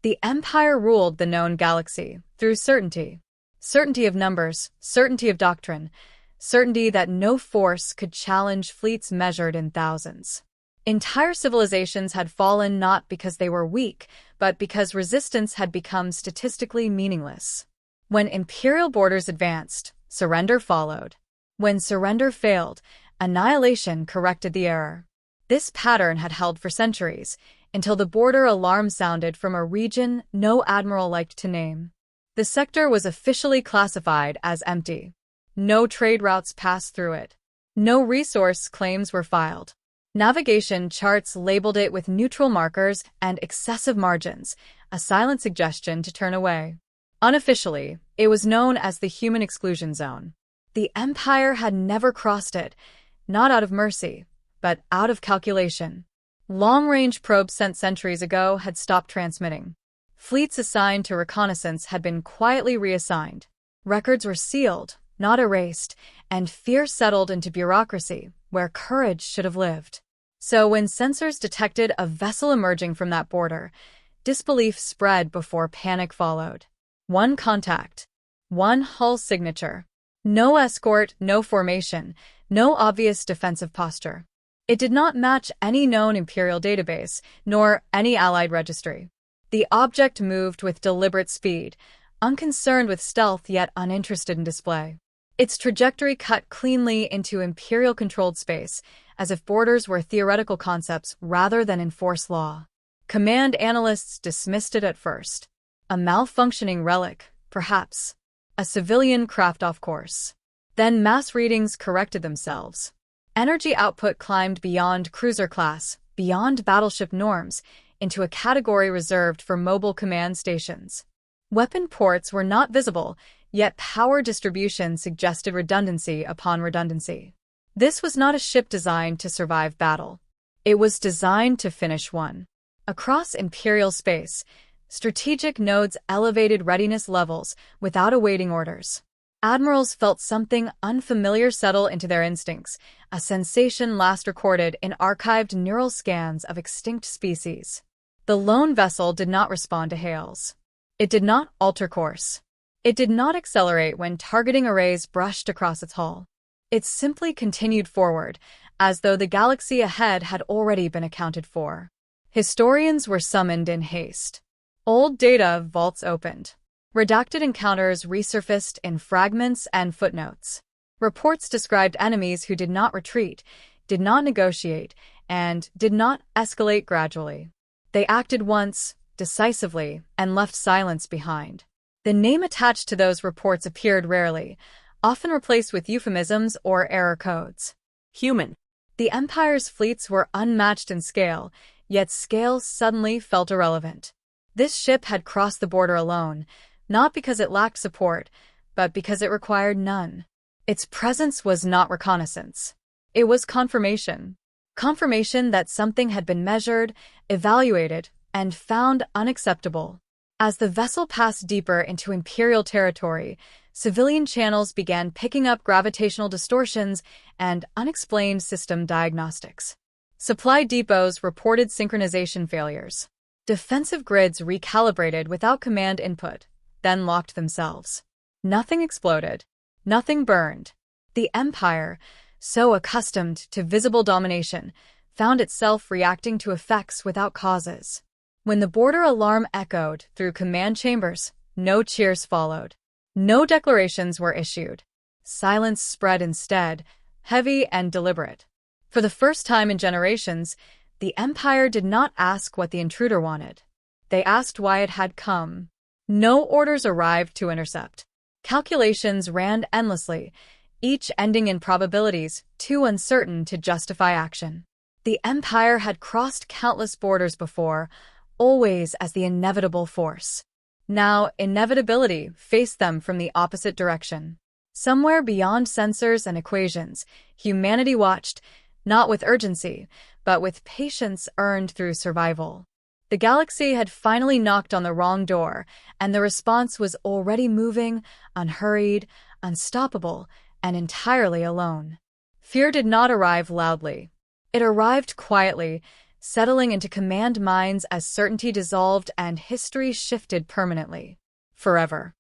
The Empire ruled the known galaxy through certainty. Certainty of numbers, certainty of doctrine, certainty that no force could challenge fleets measured in thousands. Entire civilizations had fallen not because they were weak, but because resistance had become statistically meaningless. When imperial borders advanced, surrender followed. When surrender failed, annihilation corrected the error. This pattern had held for centuries, until the border alarm sounded from a region no admiral liked to name. The sector was officially classified as empty. No trade routes passed through it. No resource claims were filed. Navigation charts labeled it with neutral markers and excessive margins, a silent suggestion to turn away. Unofficially, it was known as the Human Exclusion Zone. The Empire had never crossed it, not out of mercy, but out of calculation. Long-range probes sent centuries ago had stopped transmitting. Fleets assigned to reconnaissance had been quietly reassigned. Records were sealed, not erased, and fear settled into bureaucracy, where courage should have lived. So when sensors detected a vessel emerging from that border, disbelief spread before panic followed. One contact. One hull signature. No escort, no formation, no obvious defensive posture. It did not match any known Imperial database, nor any Allied registry. The object moved with deliberate speed, unconcerned with stealth yet uninterested in display. Its trajectory cut cleanly into Imperial-controlled space, as if borders were theoretical concepts rather than enforced law. Command analysts dismissed it at first. A malfunctioning relic, perhaps. A civilian craft off course. Then mass readings corrected themselves. Energy output climbed beyond cruiser class, beyond battleship norms, into a category reserved for mobile command stations. Weapon ports were not visible, yet power distribution suggested redundancy upon redundancy. This was not a ship designed to survive battle. It was designed to finish one. Across Imperial space, strategic nodes elevated readiness levels without awaiting orders. Admirals felt something unfamiliar settle into their instincts, a sensation last recorded in archived neural scans of extinct species. The lone vessel did not respond to hails. It did not alter course. It did not accelerate when targeting arrays brushed across its hull. It simply continued forward, as though the galaxy ahead had already been accounted for. Historians were summoned in haste. Old data vaults opened. Redacted encounters resurfaced in fragments and footnotes. Reports described enemies who did not retreat, did not negotiate, and did not escalate gradually. They acted once, decisively, and left silence behind. The name attached to those reports appeared rarely, often replaced with euphemisms or error codes. Human. The Empire's fleets were unmatched in scale, yet scale suddenly felt irrelevant. This ship had crossed the border alone, not because it lacked support, but because it required none. Its presence was not reconnaissance. It was confirmation. Confirmation that something had been measured, evaluated, and found unacceptable. As the vessel passed deeper into Imperial territory, civilian channels began picking up gravitational distortions and unexplained system diagnostics. Supply depots reported synchronization failures. Defensive grids recalibrated without command input, then locked themselves. Nothing exploded. Nothing burned. The Empire, so accustomed to visible domination, found itself reacting to effects without causes. When the border alarm echoed through command chambers, no cheers followed. No declarations were issued. Silence spread instead, heavy and deliberate. For the first time in generations, the Empire did not ask what the intruder wanted. They asked why it had come. No orders arrived to intercept. Calculations ran endlessly, each ending in probabilities too uncertain to justify action. The Empire had crossed countless borders before, always as the inevitable force. Now, inevitability faced them from the opposite direction. Somewhere beyond sensors and equations, humanity watched, not with urgency, but with patience earned through survival. The galaxy had finally knocked on the wrong door, and the response was already moving, unhurried, unstoppable, and entirely alone. Fear did not arrive loudly. It arrived quietly, settling into command minds as certainty dissolved and history shifted permanently. Forever.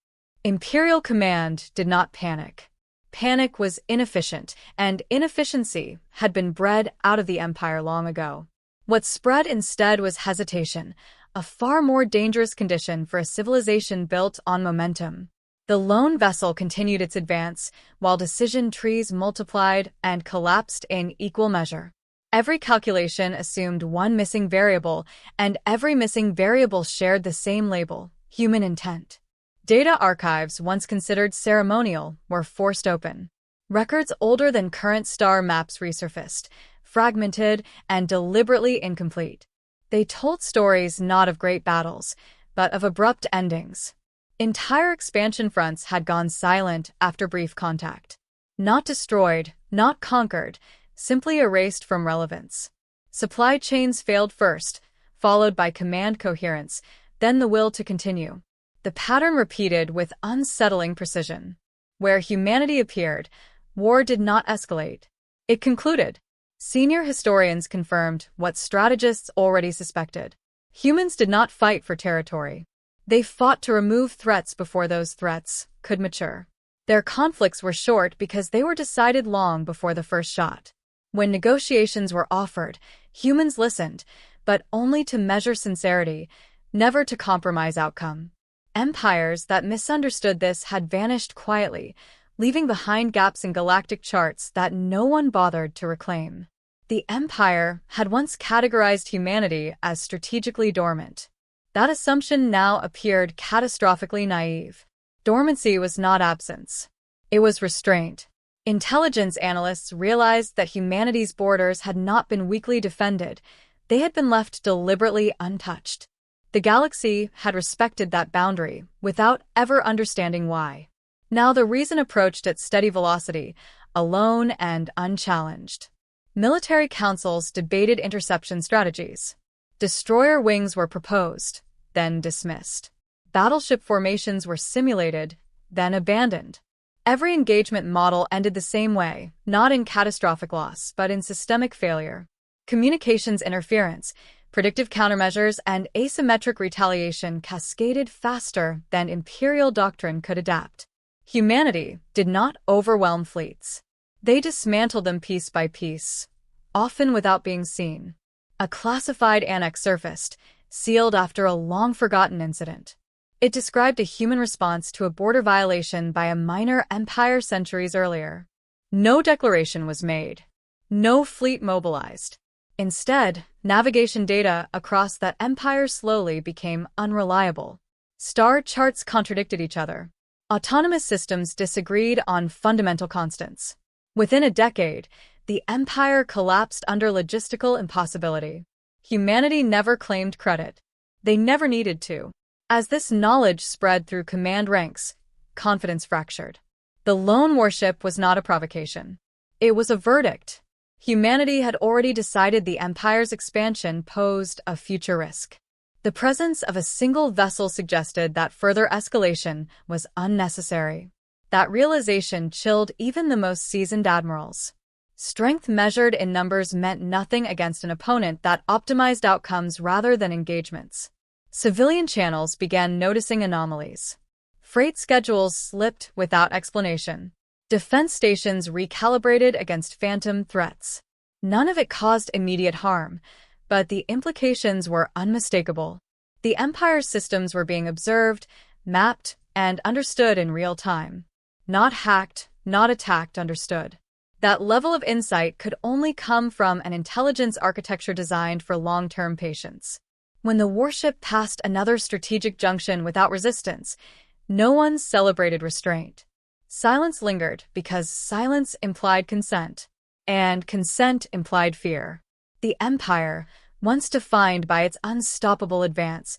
Imperial command did not panic. Panic was inefficient, and inefficiency had been bred out of the Empire long ago. What spread instead was hesitation, a far more dangerous condition for a civilization built on momentum. The lone vessel continued its advance, while decision trees multiplied and collapsed in equal measure. Every calculation assumed one missing variable, and every missing variable shared the same label: human intent. Data archives, once considered ceremonial, were forced open. Records older than current star maps resurfaced, fragmented and deliberately incomplete. They told stories not of great battles, but of abrupt endings. Entire expansion fronts had gone silent after brief contact. Not destroyed, not conquered, simply erased from relevance. Supply chains failed first, followed by command coherence, then the will to continue. The pattern repeated with unsettling precision. Where humanity appeared, war did not escalate. It concluded. Senior historians confirmed what strategists already suspected. Humans did not fight for territory. They fought to remove threats before those threats could mature. Their conflicts were short because they were decided long before the first shot. When negotiations were offered, humans listened, but only to measure sincerity, never to compromise outcome. Empires that misunderstood this had vanished quietly, leaving behind gaps in galactic charts that no one bothered to reclaim. The Empire had once categorized humanity as strategically dormant. That assumption now appeared catastrophically naive. Dormancy was not absence. It was restraint. Intelligence analysts realized that humanity's borders had not been weakly defended. They had been left deliberately untouched. The galaxy had respected that boundary without ever understanding why. Now the reason approached at steady velocity, alone and unchallenged. Military councils debated interception strategies. Destroyer wings were proposed, then dismissed. Battleship formations were simulated, then abandoned. Every engagement model ended the same way, not in catastrophic loss, but in systemic failure. Communications interference, predictive countermeasures, and asymmetric retaliation cascaded faster than imperial doctrine could adapt. Humanity did not overwhelm fleets. They dismantled them piece by piece, often without being seen. A classified annex surfaced, sealed after a long-forgotten incident. It described a human response to a border violation by a minor empire centuries earlier. No declaration was made. No fleet mobilized. Instead, navigation data across that empire slowly became unreliable. Star charts contradicted each other. Autonomous systems disagreed on fundamental constants. Within a decade, the empire collapsed under logistical impossibility. Humanity never claimed credit. They never needed to. As this knowledge spread through command ranks, confidence fractured. The lone warship was not a provocation. It was a verdict. Humanity had already decided the Empire's expansion posed a future risk. The presence of a single vessel suggested that further escalation was unnecessary. That realization chilled even the most seasoned admirals. Strength measured in numbers meant nothing against an opponent that optimized outcomes rather than engagements. Civilian channels began noticing anomalies. Freight schedules slipped without explanation. Defense stations recalibrated against phantom threats. None of it caused immediate harm, but the implications were unmistakable. The Empire's systems were being observed, mapped, and understood in real time. Not hacked, not attacked, understood. That level of insight could only come from an intelligence architecture designed for long-term patience. When the warship passed another strategic junction without resistance, no one celebrated restraint. Silence lingered because silence implied consent, and consent implied fear. The Empire, once defined by its unstoppable advance,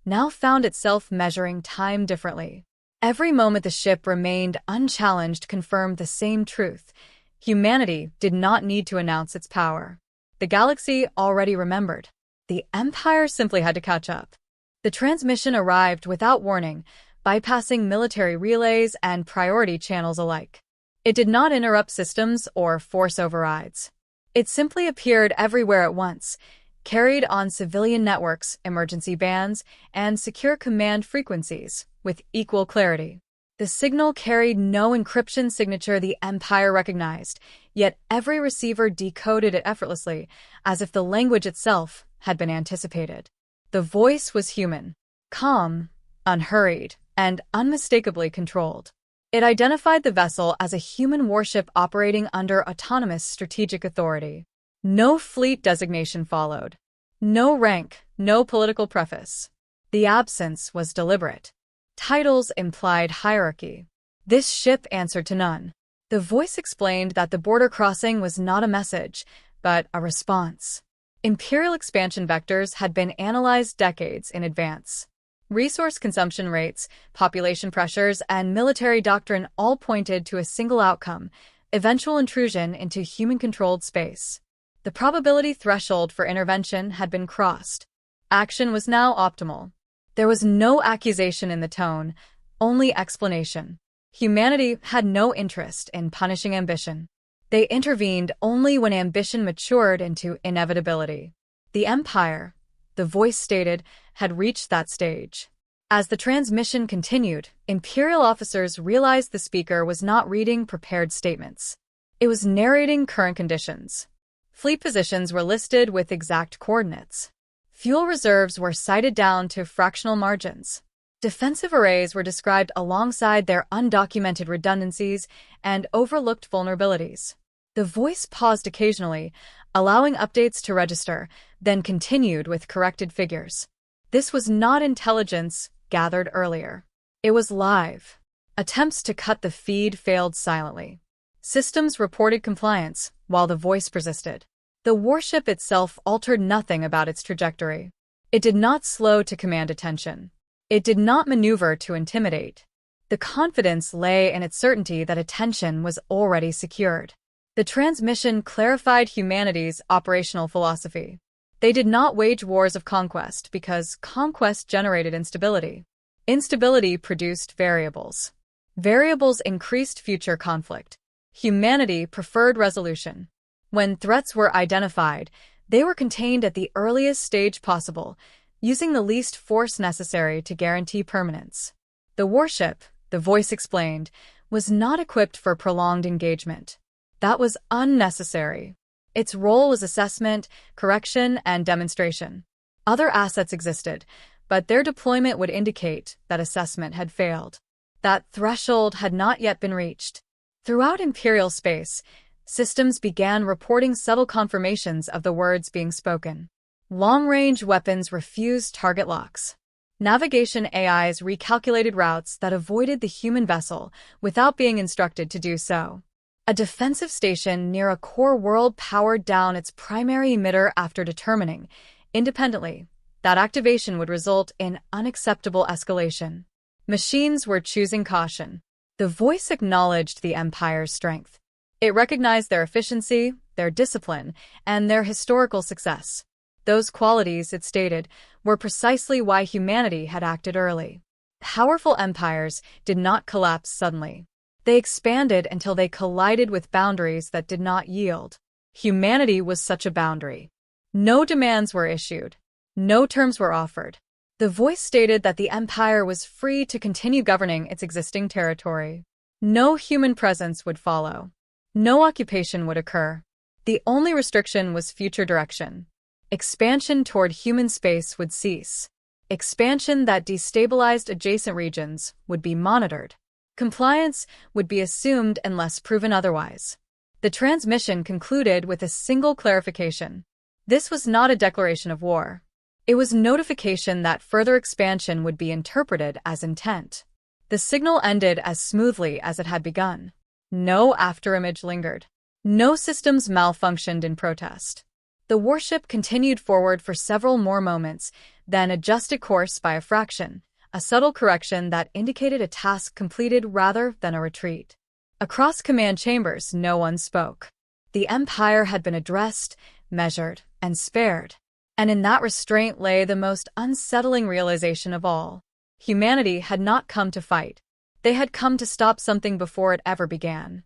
now found itself measuring time differently. Every moment the ship remained unchallenged confirmed the same truth. Humanity did not need to announce its power. The galaxy already remembered. The Empire simply had to catch up. The transmission arrived without warning, bypassing military relays and priority channels alike. It did not interrupt systems or force overrides. It simply appeared everywhere at once, carried on civilian networks, emergency bands, and secure command frequencies with equal clarity. The signal carried no encryption signature the Empire recognized, yet every receiver decoded it effortlessly, as if the language itself had been anticipated. The voice was human, calm, unhurried, and unmistakably controlled. It identified the vessel as a human warship operating under autonomous strategic authority. No fleet designation followed. No rank, no political preface. The absence was deliberate. Titles implied hierarchy. This ship answered to none. The voice explained that the border crossing was not a message, but a response. Imperial expansion vectors had been analyzed decades in advance. Resource consumption rates, population pressures, and military doctrine all pointed to a single outcome: eventual intrusion into human-controlled space. The probability threshold for intervention had been crossed. Action was now optimal. There was no accusation in the tone, only explanation. Humanity had no interest in punishing ambition. They intervened only when ambition matured into inevitability. The Empire, the voice stated, had reached that stage. As the transmission continued, Imperial officers realized the speaker was not reading prepared statements. It was narrating current conditions. Fleet positions were listed with exact coordinates. Fuel reserves were cited down to fractional margins. Defensive arrays were described alongside their undocumented redundancies and overlooked vulnerabilities. The voice paused occasionally, allowing updates to register, then continued with corrected figures. This was not intelligence gathered earlier. It was live. Attempts to cut the feed failed silently. Systems reported compliance, while the voice persisted. The warship itself altered nothing about its trajectory. It did not slow to command attention. It did not maneuver to intimidate. The confidence lay in its certainty that attention was already secured. The transmission clarified humanity's operational philosophy. They did not wage wars of conquest because conquest generated instability. Instability produced variables. Variables increased future conflict. Humanity preferred resolution. When threats were identified, they were contained at the earliest stage possible, using the least force necessary to guarantee permanence. The warship, the voice explained, was not equipped for prolonged engagement. That was unnecessary. Its role was assessment, correction, and demonstration. Other assets existed, but their deployment would indicate that assessment had failed. That threshold had not yet been reached. Throughout Imperial space, systems began reporting subtle confirmations of the words being spoken. Long-range weapons refused target locks. Navigation AIs recalculated routes that avoided the human vessel without being instructed to do so. A defensive station near a core world powered down its primary emitter after determining, independently, that activation would result in unacceptable escalation. Machines were choosing caution. The voice acknowledged the Empire's strength. It recognized their efficiency, their discipline, and their historical success. Those qualities, it stated, were precisely why humanity had acted early. Powerful empires did not collapse suddenly. They expanded until they collided with boundaries that did not yield. Humanity was such a boundary. No demands were issued. No terms were offered. The voice stated that the Empire was free to continue governing its existing territory. No human presence would follow. No occupation would occur. The only restriction was future direction. Expansion toward human space would cease. Expansion that destabilized adjacent regions would be monitored. Compliance would be assumed unless proven otherwise. The transmission concluded with a single clarification. This was not a declaration of war. It was notification that further expansion would be interpreted as intent. The signal ended as smoothly as it had begun. No afterimage lingered. No systems malfunctioned in protest. The warship continued forward for several more moments, then adjusted course by a fraction, a subtle correction that indicated a task completed rather than a retreat. Across command chambers, no one spoke. The Empire had been addressed, measured, and spared. And in that restraint lay the most unsettling realization of all. Humanity had not come to fight. They had come to stop something before it ever began.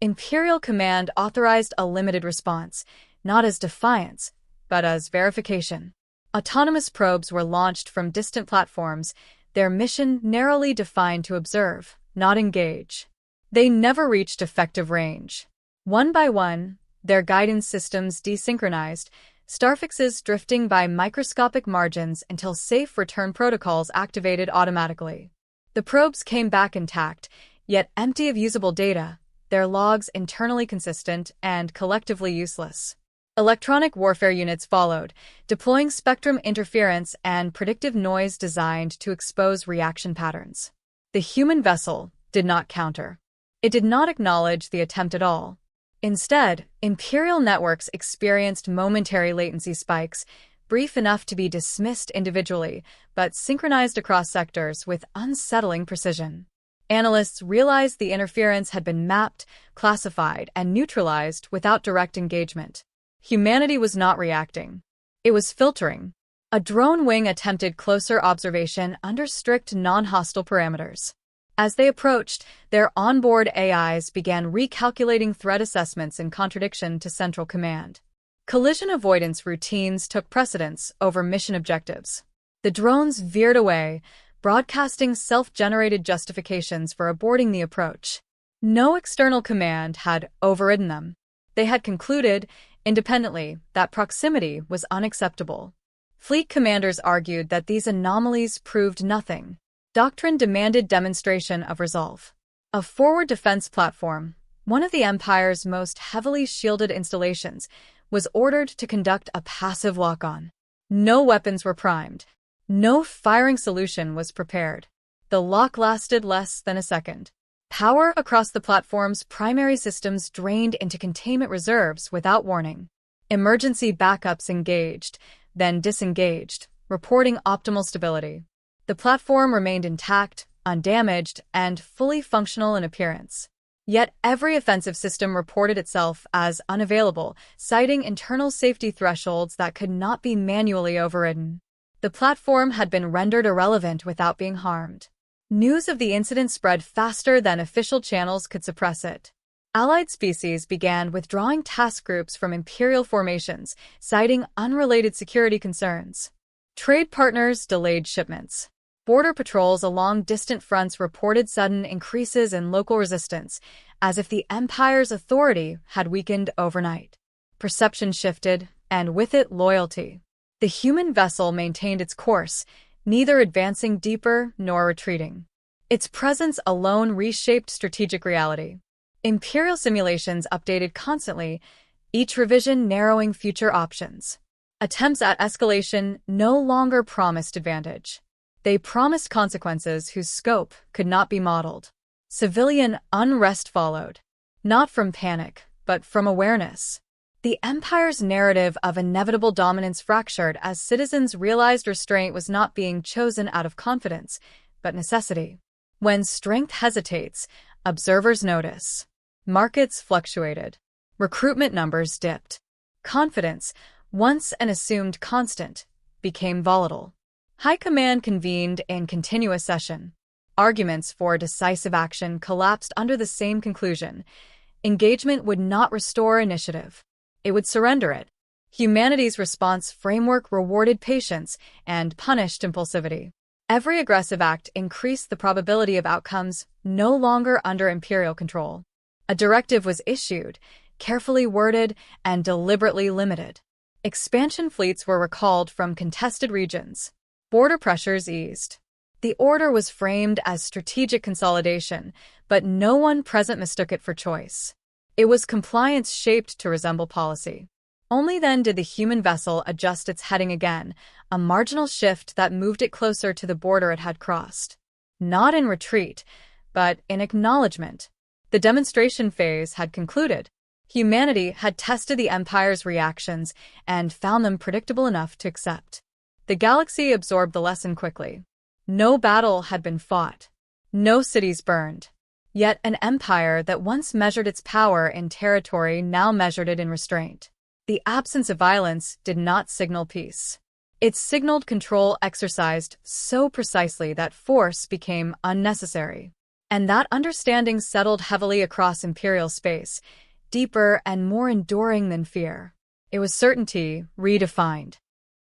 Imperial command authorized a limited response, not as defiance, but as verification. Autonomous probes were launched from distant platforms, their mission narrowly defined to observe, not engage. They never reached effective range. One by one, their guidance systems desynchronized, starfixes drifting by microscopic margins until safe return protocols activated automatically. The probes came back intact, yet empty of usable data, their logs internally consistent and collectively useless. Electronic warfare units followed, deploying spectrum interference and predictive noise designed to expose reaction patterns. The human vessel did not counter. It did not acknowledge the attempt at all. Instead, Imperial networks experienced momentary latency spikes, brief enough to be dismissed individually, but synchronized across sectors with unsettling precision. Analysts realized the interference had been mapped, classified, and neutralized without direct engagement. Humanity was not reacting. It was filtering. A drone wing attempted closer observation under strict non-hostile parameters. As they approached, their onboard AIs began recalculating threat assessments in contradiction to Central Command. Collision avoidance routines took precedence over mission objectives. The drones veered away, broadcasting self-generated justifications for aborting the approach. No external command had overridden them. They had concluded, independently, that proximity was unacceptable. Fleet commanders argued that these anomalies proved nothing. Doctrine demanded demonstration of resolve. A forward defense platform, one of the Empire's most heavily shielded installations, was ordered to conduct a passive lock-on. No weapons were primed. No firing solution was prepared. The lock lasted less than a second. Power across the platform's primary systems drained into containment reserves without warning. Emergency backups engaged, then disengaged, reporting optimal stability. The platform remained intact, undamaged, and fully functional in appearance. Yet every offensive system reported itself as unavailable, citing internal safety thresholds that could not be manually overridden. The platform had been rendered irrelevant without being harmed. News of the incident spread faster than official channels could suppress it. Allied species began withdrawing task groups from Imperial formations, citing unrelated security concerns. Trade partners delayed shipments. Border patrols along distant fronts reported sudden increases in local resistance, as if the Empire's authority had weakened overnight. Perception shifted, and with it loyalty. The human vessel maintained its course, neither advancing deeper nor retreating. Its presence alone reshaped strategic reality. Imperial simulations updated constantly, each revision narrowing future options. Attempts at escalation no longer promised advantage. They promised consequences whose scope could not be modeled. Civilian unrest followed, not from panic, but from awareness. The Empire's narrative of inevitable dominance fractured as citizens realized restraint was not being chosen out of confidence, but necessity. When strength hesitates, observers notice. Markets fluctuated. Recruitment numbers dipped. Confidence, once an assumed constant, became volatile. High Command convened in continuous session. Arguments for decisive action collapsed under the same conclusion. Engagement would not restore initiative. It would surrender it. Humanity's response framework rewarded patience and punished impulsivity. Every aggressive act increased the probability of outcomes no longer under Imperial control. A directive was issued, carefully worded and deliberately limited. Expansion fleets were recalled from contested regions. Border pressures eased. The order was framed as strategic consolidation, but no one present mistook it for choice. It was compliance shaped to resemble policy. Only then did the human vessel adjust its heading again, a marginal shift that moved it closer to the border it had crossed. Not in retreat, but in acknowledgement. The demonstration phase had concluded. Humanity had tested the Empire's reactions and found them predictable enough to accept. The galaxy absorbed the lesson quickly. No battle had been fought. No cities burned. Yet an empire that once measured its power in territory now measured it in restraint. The absence of violence did not signal peace. It signaled control exercised so precisely that force became unnecessary. And that understanding settled heavily across Imperial space, deeper and more enduring than fear. It was certainty redefined.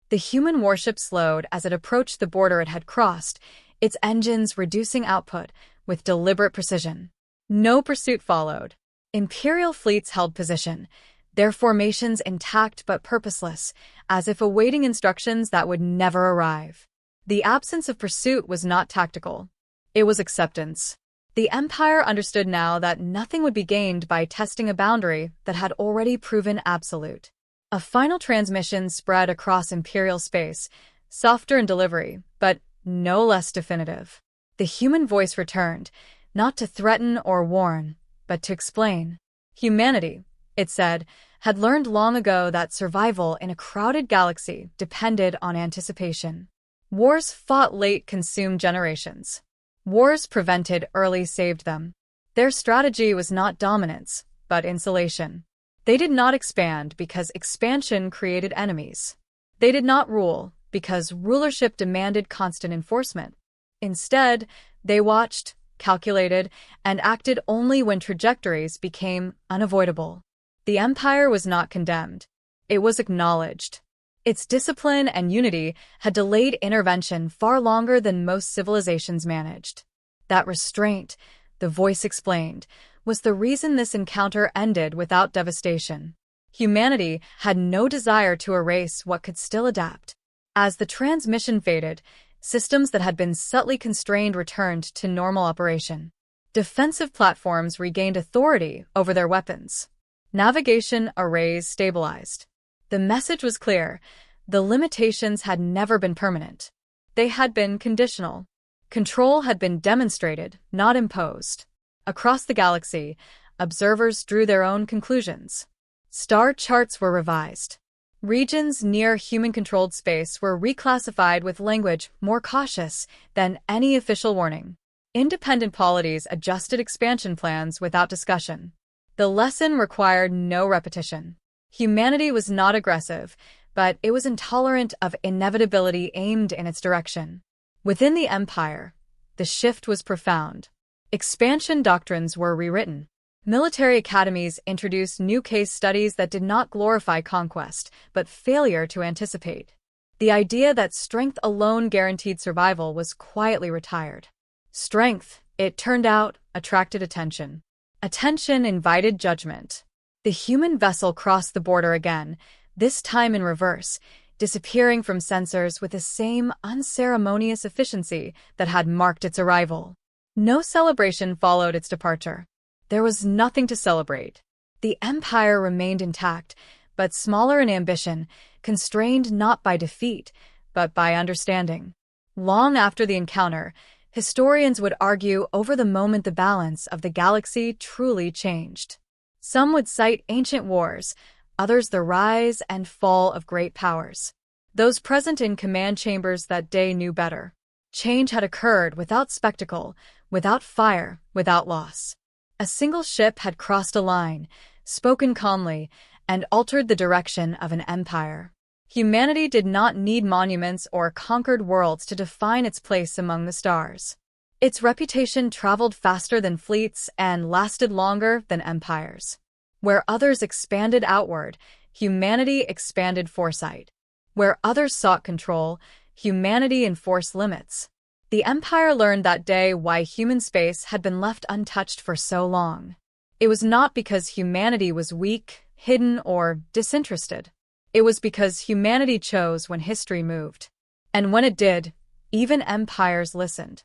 The human warship slowed as it approached the border it had crossed, its engines reducing output with deliberate precision. No pursuit followed. Imperial fleets held position, their formations intact but purposeless, as if awaiting instructions that would never arrive. The absence of pursuit was not tactical. It was acceptance. The Empire understood now that nothing would be gained by testing a boundary that had already proven absolute. A final transmission spread across Imperial space, softer in delivery, but no less definitive. The human voice returned, not to threaten or warn, but to explain. Humanity, it said, had learned long ago that survival in a crowded galaxy depended on anticipation. Wars fought late consumed generations. Wars prevented early saved them. Their strategy was not dominance, but insulation. They did not expand because expansion created enemies. They did not rule because rulership demanded constant enforcement. Instead, they watched, calculated, and acted only when trajectories became unavoidable. The Empire was not condemned. It was acknowledged. Its discipline and unity had delayed intervention far longer than most civilizations managed. That restraint, the voice explained, was the reason this encounter ended without devastation. Humanity had no desire to erase what could still adapt. As the transmission faded, systems that had been subtly constrained returned to normal operation. Defensive platforms regained authority over their weapons. Navigation arrays stabilized. The message was clear. The limitations had never been permanent. They had been conditional. Control had been demonstrated, not imposed. Across the galaxy, observers drew their own conclusions. Star charts were revised. Regions near human-controlled space were reclassified with language more cautious than any official warning. Independent polities adjusted expansion plans without discussion. The lesson required no repetition. Humanity was not aggressive, but it was intolerant of inevitability aimed in its direction. Within the Empire, the shift was profound. Expansion doctrines were rewritten. Military academies introduced new case studies that did not glorify conquest, but failure to anticipate. The idea that strength alone guaranteed survival was quietly retired. Strength, it turned out, attracted attention. Attention invited judgment. The human vessel crossed the border again, this time in reverse, disappearing from sensors with the same unceremonious efficiency that had marked its arrival. No celebration followed its departure. There was nothing to celebrate. The Empire remained intact, but smaller in ambition, constrained not by defeat, but by understanding. Long after the encounter, historians would argue over the moment the balance of the galaxy truly changed. Some would cite ancient wars, others the rise and fall of great powers. Those present in command chambers that day knew better. Change had occurred without spectacle, without fire, without loss. A single ship had crossed a line, spoken calmly, and altered the direction of an empire. Humanity did not need monuments or conquered worlds to define its place among the stars. Its reputation traveled faster than fleets and lasted longer than empires. Where others expanded outward, humanity expanded foresight. Where others sought control, humanity enforced limits. The Empire learned that day why human space had been left untouched for so long. It was not because humanity was weak, hidden, or disinterested. It was because humanity chose when history moved. And when it did, even empires listened.